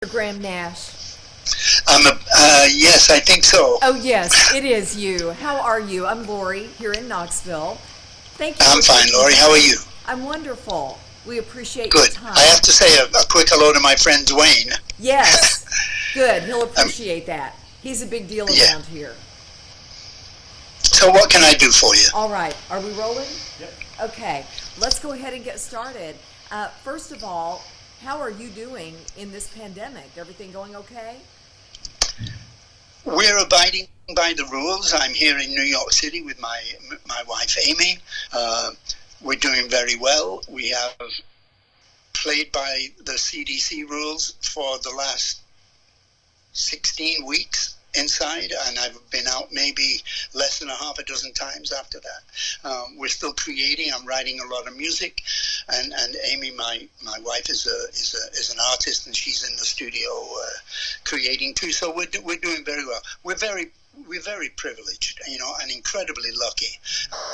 Graham Nash. Yes, I think so. Oh, yes, it is you. How are you? I'm Lori here in Knoxville. Thank you I'm for fine, taking Laurie. How are time. you? I'm wonderful. We appreciate your Good. I time. have to say a quick hello to my friend Dwayne. Yes, good. He'll Um, appreciate that. He's a big deal yeah. around here. So what can I do for you? All right, are we rolling? Yep. Okay, let's go ahead and get started. First of all, how are you doing in this pandemic? Everything going okay? We're abiding by the rules. I'm here in New York City with my wife Amy. Uh, we're doing very well. We have played by the CDC rules for the last 16 weeks inside, and I've been out maybe less than a half a dozen times after that. We're still creating. I'm writing a lot of music, and Amy, my wife, is an artist, and she's in the studio creating too. So we're doing very well. We're very privileged, and incredibly lucky.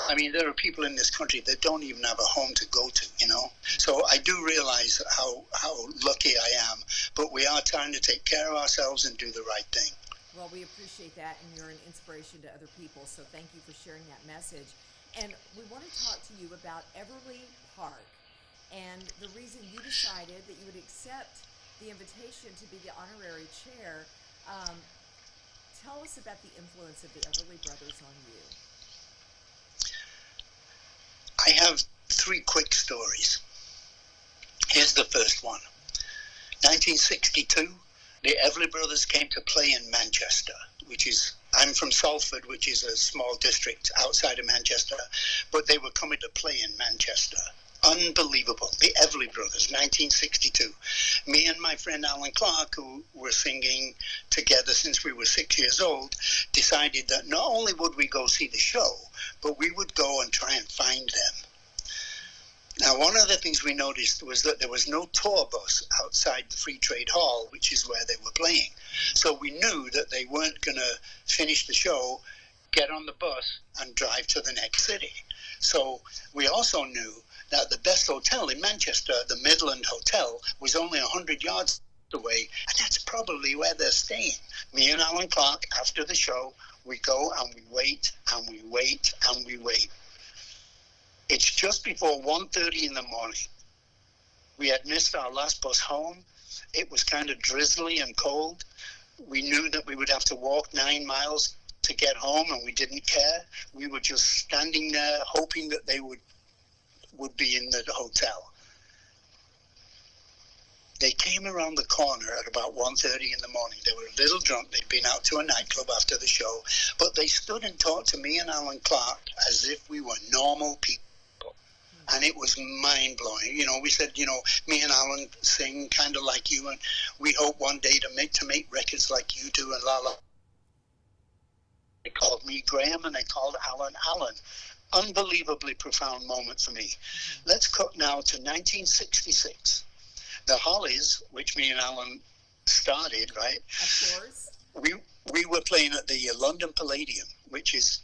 I mean, there are people in this country that don't even have a home to go to. So I do realize how lucky I am, but we are trying to take care of ourselves and do the right thing. Well, we appreciate that, and you're an inspiration to other people, so thank you for sharing that message. And we want to talk to you about Everly Park and the reason you decided that you would accept the invitation to be the honorary chair. Um, Tell us about the influence of the Everly Brothers on you. I have three quick stories. Here's the first one. 1962, the Everly Brothers came to play in Manchester, I'm from Salford, which is a small district outside of Manchester, but they were coming to play in Manchester. Unbelievable. The Everly Brothers, 1962. Me and my friend Alan Clark, who were singing together since we were 6 years old, decided that not only would we go see the show, but we would go and try and find them. Now, one of the things we noticed was that there was no tour bus outside the Free Trade Hall, which is where they were playing. So we knew that they weren't going to finish the show, get on the bus, and drive to the next city. So we also knew that the best hotel in Manchester, the Midland Hotel, was only 100 yards away, and that's probably where they're staying. Me and Alan Clark, after the show, we go and we wait, and we wait, and we wait. It's just before 1:30 in the morning. We had missed our last bus home. It was kind of drizzly and cold. We knew that we would have to walk 9 miles to get home, and we didn't care. We were just standing there hoping that they would be in the hotel. They came around the corner at about 1:30 in the morning. They were a little drunk. They'd been out to a nightclub after the show, but they stood and talked to me and Alan Clark as if we were normal people. And it was mind-blowing. We said, me and Alan sing kind of like you, and we hope one day to make records like you do, and la la. They called me Graham, and they called Alan Alan. Unbelievably profound moment for me. Let's cut now to 1966. The Hollies, which me and Alan started, right? Of course. We were playing at the London Palladium, which is,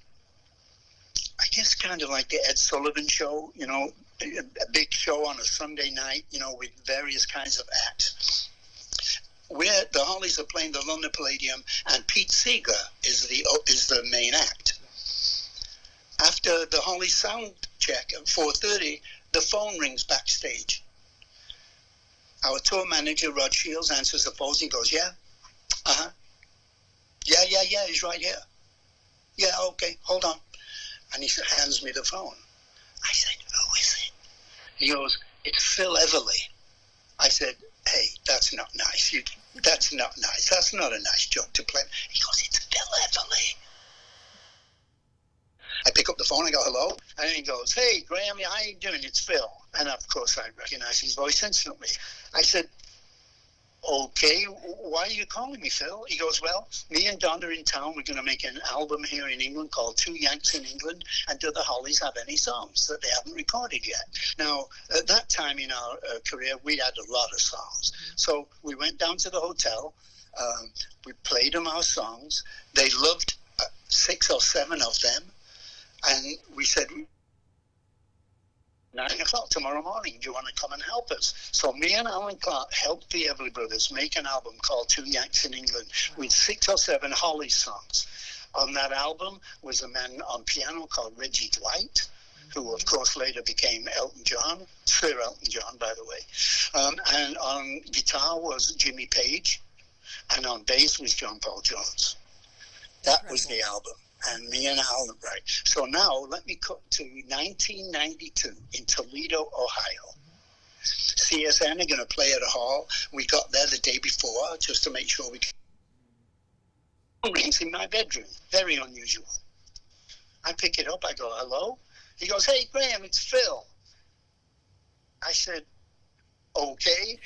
I guess, kind of like the Ed Sullivan Show, a big show on a Sunday night, with various kinds of acts. The Hollies are playing the London Palladium, and Pete Seeger is the main act. After the Hollies sound check at 4:30, the phone rings backstage. Our tour manager, Rod Shields, answers the phone. He goes, "Yeah, yeah, he's right here. Yeah, okay, hold on." And he hands me the phone. I said, "Who is it?" He goes, "It's Phil Everly." I said, "Hey, that's not nice. That's not nice. That's not a nice joke to play." He goes, "It's Phil Everly." I pick up the phone, I go, "Hello?" And he goes, "Hey, Graham, how you doing? It's Phil." And of course I recognize his voice instantly. I said, "Okay, why are you calling me, Phil?" He goes, "Well, me and Don are in town. We're going to make an album here in England called Two Yanks in England, and do the Hollies have any songs that they haven't recorded yet?" Now, at that time in our career, we had a lot of songs. So we went down to the hotel. We played them our songs. They loved 6 or 7 of them. And we said, 9 o'clock tomorrow morning. Do you want to come and help us? So me and Alan Clark helped the Everly Brothers make an album called Two Yanks in England with 6 or 7 Holly songs. On that album was a man on piano called Reggie Dwight, who of course later became Elton John, Sir Elton John, by the way. And on guitar was Jimmy Page, and on bass was John Paul Jones. That was the album. And me and Alan, right. So now let me cut to 1992 in Toledo, Ohio. CSN are going to play at a hall. We got there the day before just to make sure we could. Rings in my bedroom. Very unusual. I pick it up. I go, hello? He goes, hey, Graham, it's Phil. I said, okay.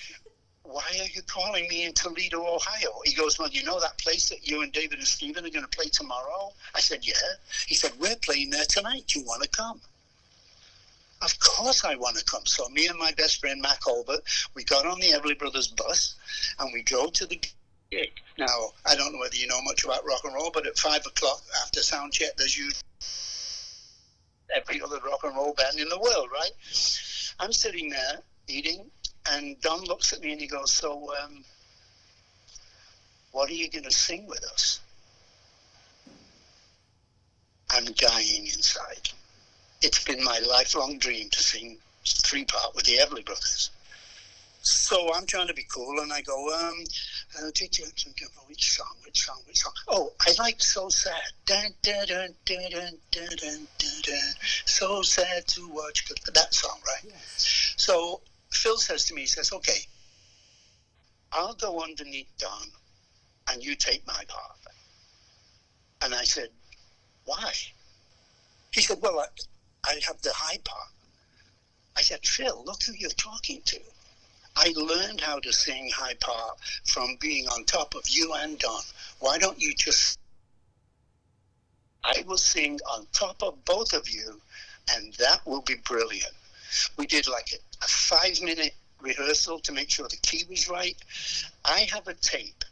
Why are you calling me in Toledo, Ohio? He goes, well, you know that place that you and David and Stephen are going to play tomorrow? I said, yeah. He said, we're playing there tonight. Do you want to come? Of course I want to come. So me and my best friend, Mac Holbert, we got on the Everly Brothers bus, and we drove to the gig. Now, I don't know whether you know much about rock and roll, but at 5 o'clock after sound check, there's usually every other rock and roll band in the world, right? I'm sitting there eating, and Don looks at me and he goes, so what are you going to sing with us? I'm dying inside. It's been my lifelong dream to sing 3-part with the Everly Brothers. So I'm trying to be cool, and I go, which song? Oh, I like So Sad. Dun, dun, dun, dun, dun, dun, dun, dun. So sad to watch. That song, right? Yes. So Phil says to me, he says, okay, I'll go underneath Don, and you take my part. And I said, why? He said, well, I have the high part. I said, Phil, look who you're talking to. I learned how to sing high part from being on top of you and Don. Why don't you just... I will sing on top of both of you, and that will be brilliant. We did like a 5-minute rehearsal to make sure the key was right. I have a tape.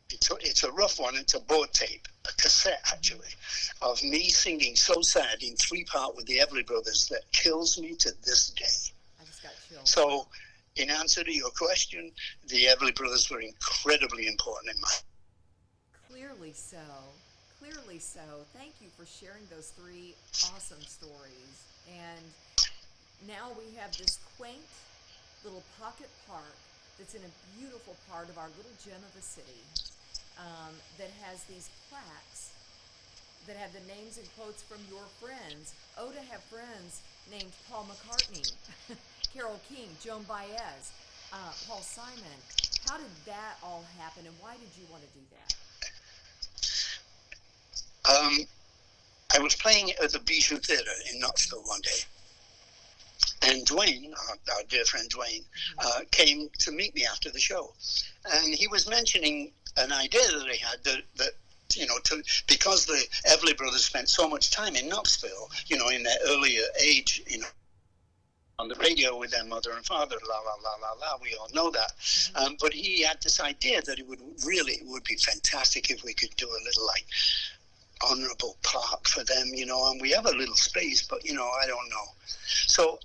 It's a rough one. It's a board tape, a cassette actually, of me singing So Sad in 3-part with the Everly Brothers that kills me to this day. I just got chills. So, in answer to your question, the Everly Brothers were incredibly important in my life. Clearly so. Clearly so. Thank you for sharing those 3 awesome stories. And now we have this quaint little pocket park that's in a beautiful part of our little gem of a city that has these plaques that have the names and quotes from your friends. Oh, to have friends named Paul McCartney, Carole King, Joan Baez, Paul Simon. How did that all happen, and why did you want to do that? I was playing at the Bijou Theatre in Knoxville one day, and Dwayne, our dear friend Dwayne, came to meet me after the show, and he was mentioning an idea that he had that you know, because the Everly Brothers spent so much time in Knoxville, you know, in their earlier age, you know, on the radio with their mother and father, la, la, la, la, la, we all know that. But he had this idea that it would be fantastic if we could do a little, like, honorable park for them, you know, and we have a little space, but, you know, I don't know. So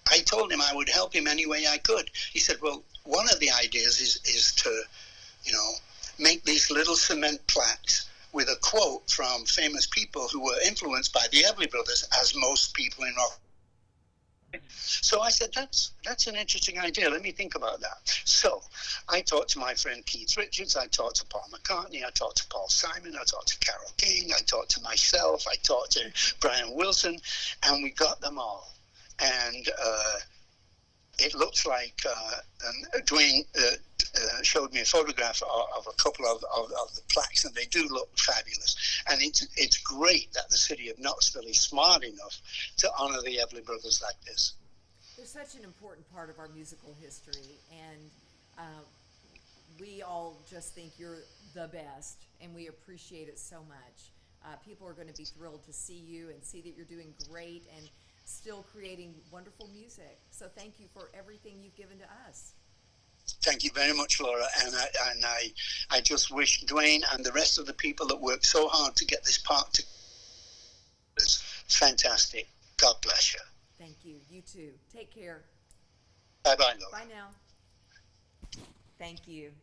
I told him I would help him any way I could. He said, well, one of the ideas is to, you know, make these little cement plaques with a quote from famous people who were influenced by the Everly Brothers, as most people in rock. So I said, that's an interesting idea. Let me think about that. So I talked to my friend Keith Richards. I talked to Paul McCartney. I talked to Paul Simon. I talked to Carole King. I talked to myself. I talked to Brian Wilson. And we got them all. And it looks like Dwayne showed me a photograph of a couple of the plaques, and they do look fabulous. And it's great that the city of Knoxville is smart enough to honor the Everly Brothers like this. They're such an important part of our musical history, and we all just think you're the best, and we appreciate it so much. People are going to be thrilled to see you and see that you're doing great and still creating wonderful music. So thank you for everything you've given to us. Thank you very much, Laura, and I just wish Dwayne and the rest of the people that worked so hard to get this park to... It's fantastic. God bless you. Thank you. You too. Take care. Bye-bye, Laura. Bye now. Thank you.